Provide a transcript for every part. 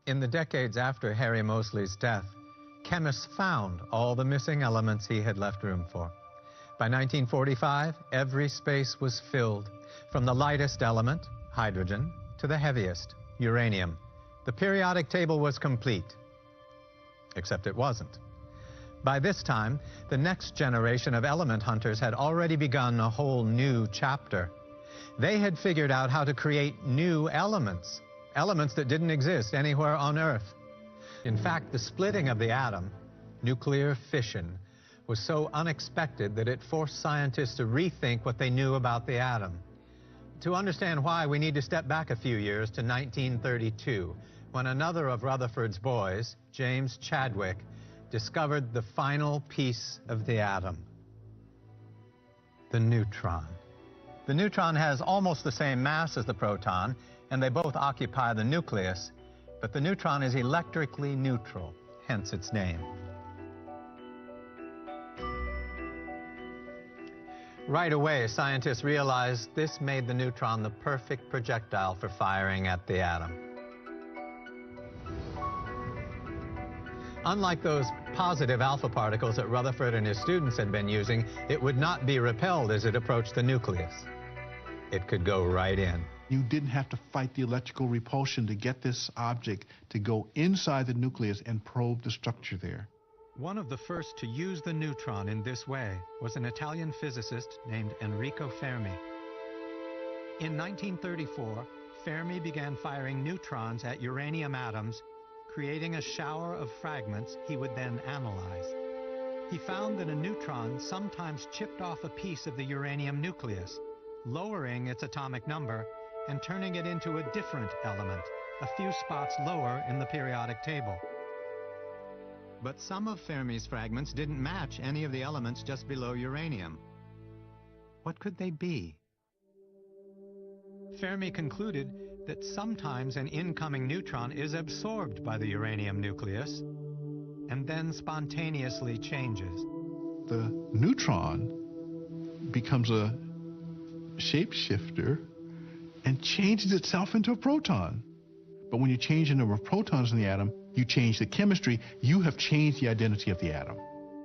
In the decades after Harry Moseley's death, chemists found all the missing elements he had left room for. By 1945, every space was filled, from the lightest element, hydrogen, to the heaviest, uranium. The periodic table was complete, except it wasn't. By this time, the next generation of element hunters had already begun a whole new chapter. They had figured out how to create new elements, elements that didn't exist anywhere on Earth. In fact, the splitting of the atom, nuclear fission, was so unexpected that it forced scientists to rethink what they knew about the atom. To understand why, we need to step back a few years to 1932, when another of Rutherford's boys, James Chadwich, discovered the final piece of the atom, the neutron. The neutron has almost the same mass as the proton, and they both occupy the nucleus, but the neutron is electrically neutral, hence its name. Right away, scientists realized this made the neutron the perfect projectile for firing at the atom. Unlike those positive alpha particles that Rutherford and his students had been using, it would not be repelled as it approached the nucleus. It could go right in. You didn't have to fight the electrical repulsion to get this object to go inside the nucleus and probe the structure there. One of the first to use the neutron in this way was an Italian physicist named Enrico Fermi. In 1934, Fermi began firing neutrons at uranium atoms, creating a shower of fragments he would then analyze. He found that a neutron sometimes chipped off a piece of the uranium nucleus, lowering its atomic number and turning it into a different element, a few spots lower in the periodic table. But some of Fermi's fragments didn't match any of the elements just below uranium. What could they be? Fermi concluded that sometimes an incoming neutron is absorbed by the uranium nucleus and then spontaneously changes. The neutron becomes a shapeshifter and changes itself into a proton. But when you change the number of protons in the atom, you change the chemistry, you have changed the identity of the atom.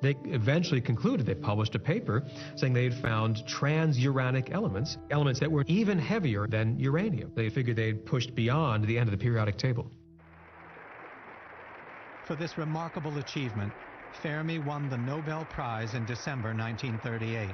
They eventually concluded, they published a paper saying they had found transuranic elements, elements that were even heavier than uranium. They figured they had pushed beyond the end of the periodic table. For this remarkable achievement, Fermi won the Nobel Prize in December 1938.